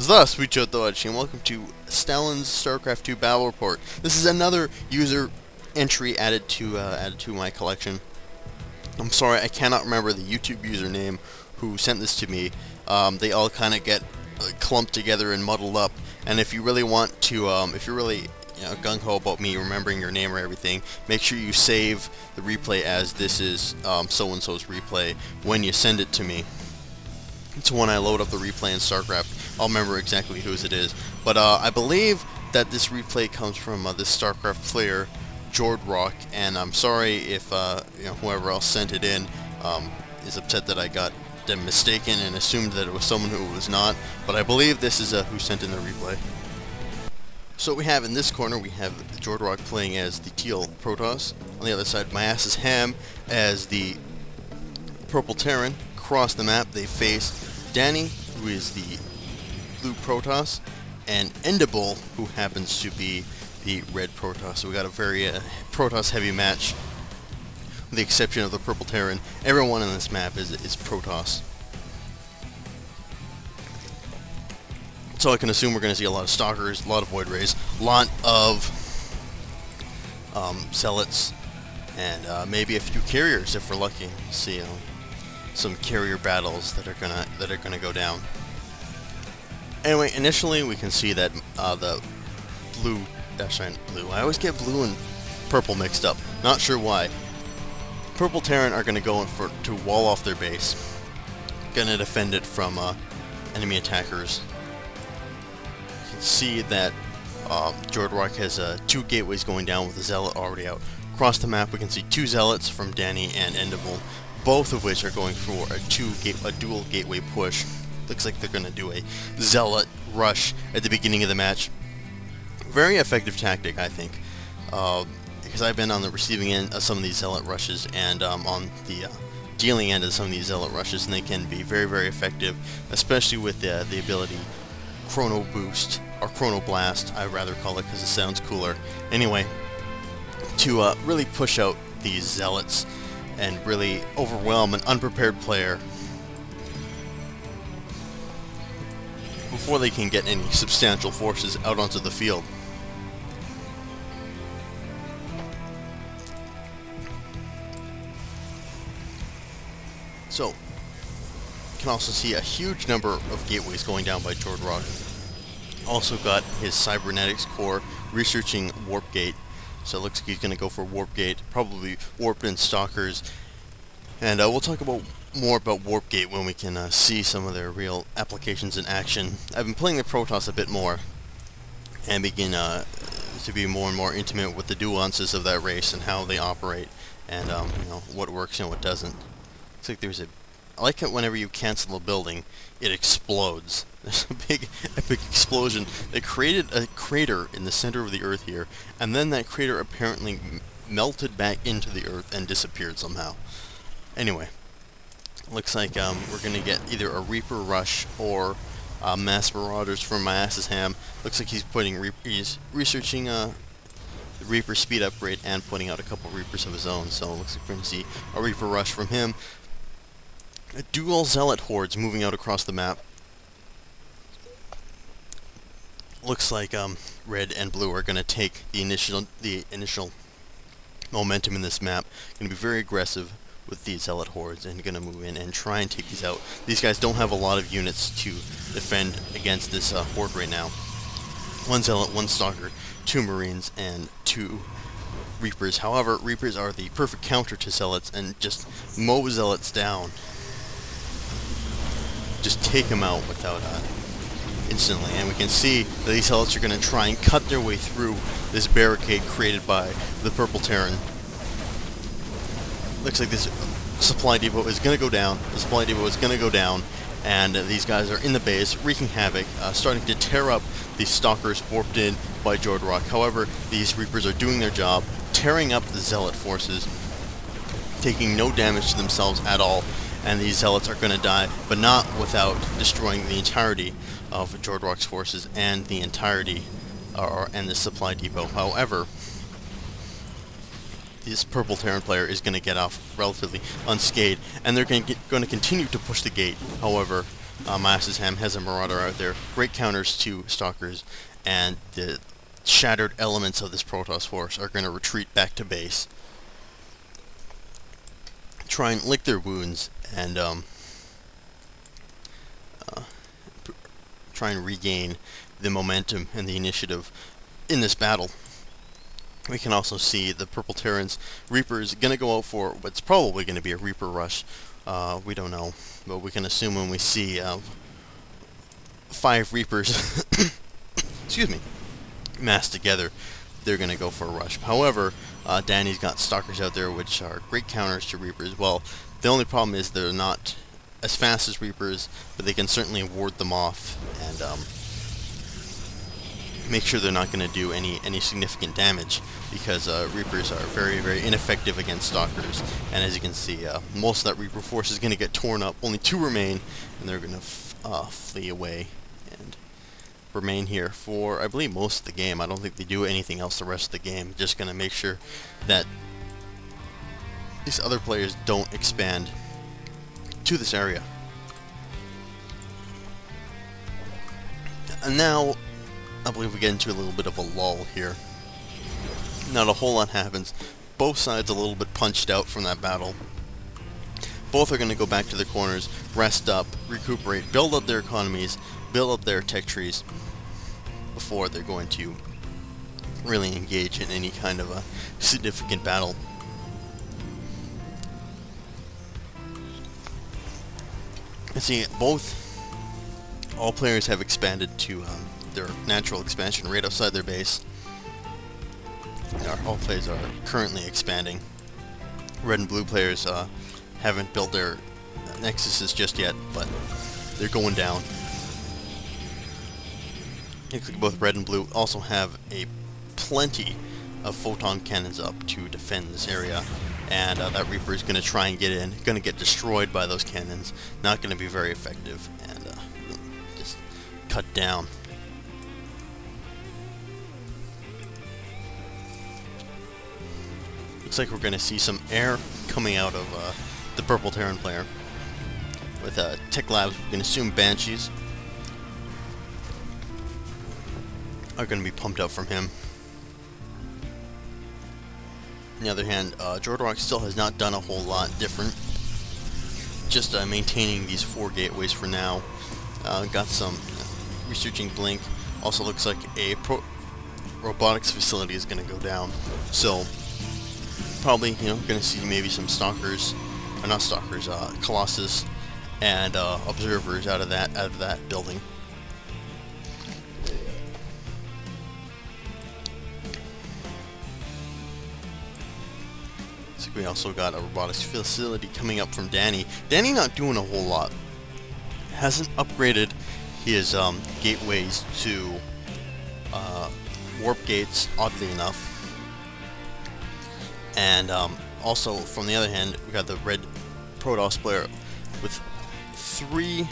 Thus, we Jordrock, and welcome to Stalin's Starcraft 2 Battle Report. This is another user entry added to my collection. I'm sorry, I cannot remember the YouTube username who sent this to me. They all kind of get clumped together and muddled up. And if you really want to, if you're really gung-ho about me remembering your name or everything, make sure you save the replay as this is so-and-so's replay when you send it to me. So when I load up the replay in Starcraft, I'll remember exactly whose it is. But I believe that this replay comes from this Starcraft player, Jordrock, and I'm sorry if whoever else sent it in is upset that I got them mistaken and assumed that it was someone who was not. But I believe this is who sent in the replay. So we have in this corner, we have Jordrock playing as the teal Protoss. On the other side, my ass is Ham as the purple Terran. Across the map, they face Danny, who is the blue Protoss, and Endable, who happens to be the red Protoss. So we got a very Protoss heavy match, with the exception of the purple Terran. Everyone on this map is Protoss. So I can assume we're going to see a lot of Stalkers, a lot of Void Rays, a lot of Zealots, and maybe a few Carriers if we're lucky. See some carrier battles that are gonna go down. Anyway, initially we can see that the blue, blue. I always get blue and purple mixed up. Not sure why. Purple Terran are gonna go in to wall off their base. Gonna defend it from enemy attackers. You can see that Jordrock has 2 gateways going down with the Zealot already out. Across the map we can see 2 Zealots from Danny and Endable, both of which are going for a dual gateway push. Looks like they're going to do a Zealot rush at the beginning of the match. Very effective tactic, I think, because I've been on the receiving end of some of these Zealot rushes and on the dealing end of some of these Zealot rushes, and they can be very, very effective, especially with the ability Chrono Boost, or Chrono Blast, I'd rather call it because it sounds cooler. Anyway, to really push out these Zealots and really overwhelm an unprepared player before they can get any substantial forces out onto the field. So, you can also see a huge number of gateways going down by Jordrock. Also got his cybernetics core researching Warp Gate. So it looks like he's going to go for Warp Gate, probably Warp and Stalkers. And we'll talk more about Warp Gate when we can see some of their real applications in action. I've been playing the Protoss a bit more, and begin to be more and more intimate with the nuances of that race and how they operate, and what works and what doesn't. Looks like there's I like it whenever you cancel a building, it explodes. There's a big, epic explosion that created a crater in the center of the Earth here, and then that crater apparently melted back into the Earth and disappeared somehow. Anyway, looks like we're going to get either a Reaper rush or mass marauders from my ass's Ham. Looks like he's he's researching the Reaper speed upgrade and putting out a couple Reapers of his own. So it looks like we're going to see a Reaper rush from him. Dual Zealot hordes moving out across the map. Looks like red and blue are going to take the initial momentum in this map. Going to be very aggressive with these Zealot hordes and going to move in and try and take these out. These guys don't have a lot of units to defend against this horde right now. 1 Zealot, 1 Stalker, 2 Marines, and 2 Reapers. However, Reapers are the perfect counter to Zealots and just mow Zealots down. Just take them out without instantly, and we can see that these Zealots are going to try and cut their way through this barricade created by the purple Terran. Looks like this supply depot is going to go down. The supply depot is going to go down, and these guys are in the base, wreaking havoc, starting to tear up these Stalkers warped in by Jordrock. However, these Reapers are doing their job, tearing up the Zealot forces, taking no damage to themselves at all. And these Zealots are going to die, but not without destroying the entirety of Jordrock's forces and the entirety, and the supply depot. However, this purple Terran player is going to get off relatively unscathed, and they're going to continue to push the gate. However, My Ass's Ham has a Marauder out there. Great counters to Stalkers, and the shattered elements of this Protoss force are going to retreat back to base, try and lick their wounds, and try and regain the momentum and the initiative in this battle. We can also see the Purple Terrans Reapers going to go out for what's probably going to be a Reaper rush. We don't know, but we can assume when we see 5 Reapers excuse me, massed together, they're going to go for a rush. However, Danny's got Stalkers out there, which are great counters to Reapers. Well, the only problem is they're not as fast as Reapers, but they can certainly ward them off and make sure they're not going to do any significant damage, because Reapers are very, very ineffective against Stalkers. And as you can see, most of that Reaper force is going to get torn up. Only 2 remain, and they're going to flee away and remain here for, I believe, most of the game. I don't think they do anything else the rest of the game. Just going to make sure that these other players don't expand to this area. And now, I believe we get into a little bit of a lull here. Not a whole lot happens. Both sides a little bit punched out from that battle. Both are going to go back to their corners, rest up, recuperate, build up their economies, build up their tech trees before they're going to really engage in any kind of a significant battle. You see, all players have expanded to their natural expansion right outside their base. All players are currently expanding. Red and blue players haven't built their nexuses just yet, but they're going down. Looks like both red and blue also have plenty of photon cannons up to defend this area, and that Reaper is going to try and get in, going to get destroyed by those cannons, not going to be very effective, and just cut down. Looks like we're going to see some air coming out of the Purple Terran player. With Tech Labs, we can assume Banshees are going to be pumped out from him. On the other hand, Jordrock still has not done a whole lot different. Just maintaining these 4 gateways for now. Got some researching Blink. Also looks like a robotics facility is going to go down. So probably, going to see maybe some Stalkers, or not Stalkers, Colossus and observers out of that building. So we also got a robotics facility coming up from Danny. Danny not doing a whole lot. Hasn't upgraded his gateways to warp gates, oddly enough. And also, from the other hand, we got the red Protoss player with 3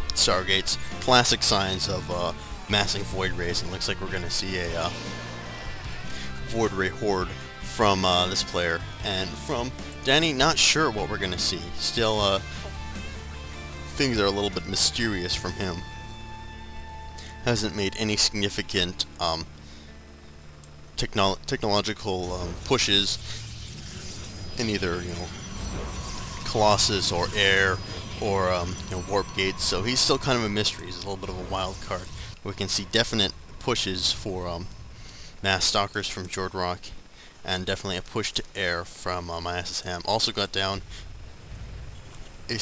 Stargates, classic signs of massing Void Rays, and looks like we're going to see a Void Ray horde from this player. And from Danny, not sure what we're going to see. Still, things are a little bit mysterious from him. Hasn't made any significant technological pushes in either, Colossus or Air or warp gates. So he's still kind of a mystery. He's a little bit of a wild card. We can see definite pushes for mass Stalkers from Jordrock, and definitely a push to Air from my Ass's Ham. Also got down a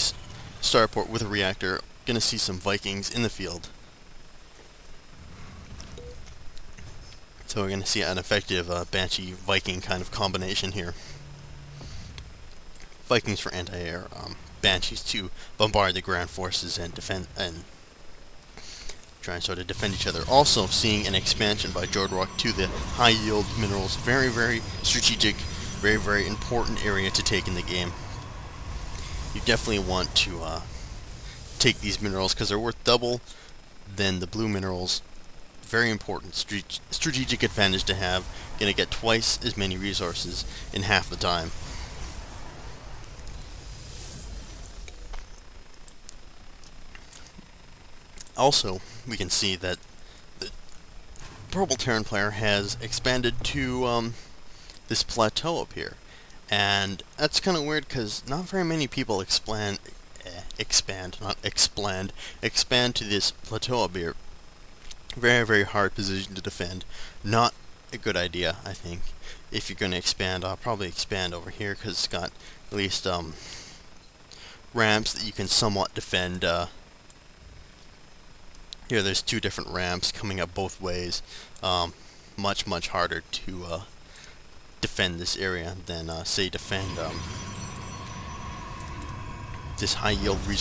starport with a reactor. Gonna see some Vikings in the field. So we're going to see an effective Banshee Viking kind of combination here. Vikings for anti-air, Banshees to bombard the ground forces and defend, and try and sort of defend each other. Also seeing an expansion by Jordrock to the high yield minerals. Very, very strategic, very, very important area to take in the game. You definitely want to take these minerals because they're worth double than the blue minerals. Very important strategic advantage to have. Gonna get twice as many resources in half the time. Also, we can see that the purple Terran player has expanded to this plateau up here, and that's kind of weird because not very many people expand to this plateau up here. Very, very hard position to defend. Not a good idea, I think. If you're going to expand, I'll probably expand over here because it's got at least ramps that you can somewhat defend. Here, there's two different ramps coming up both ways. Much, much harder to defend this area than, say, defend this high yield resource.